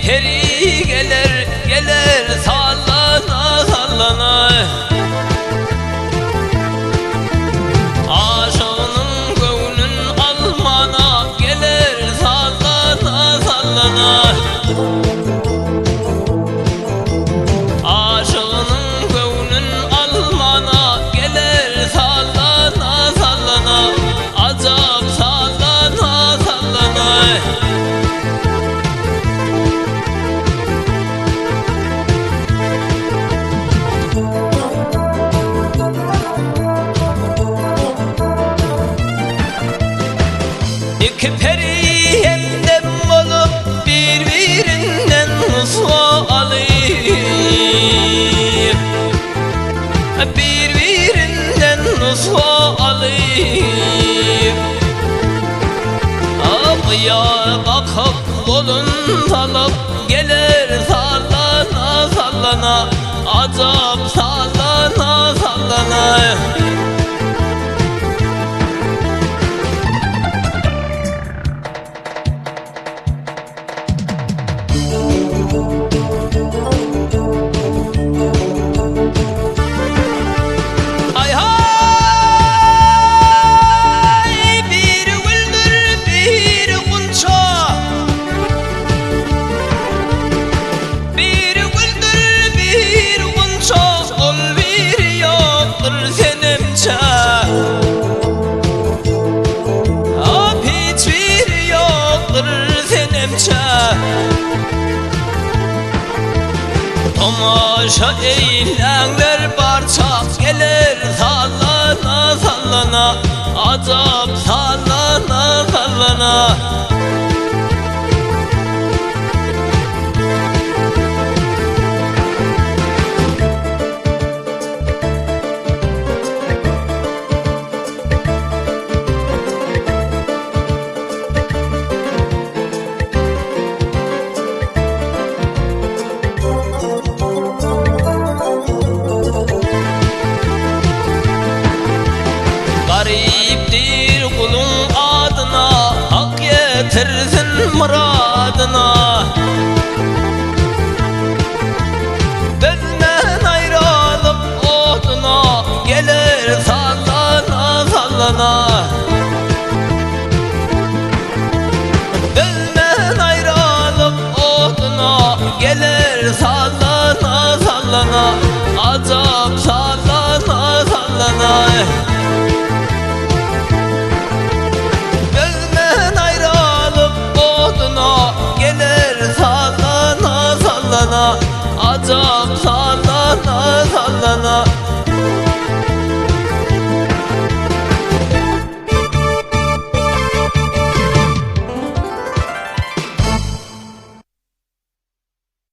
Peri gelir gelir sallana sallana, aşığının gönlün almana gelir sallana sallana, aşığının gönlün almana gelir sallana sallana, acap sallana sallana. İki peri hemdem olup birbirinden sualı, birbirinden sualı. Abıya bakıp kolun salıp gelir sallana sallana, acap sallana sallana. Tomaşa eylenler barça gelir sallana sallana, acap sallana sallana. Gariptir kulun adına, hak getirsin muradına.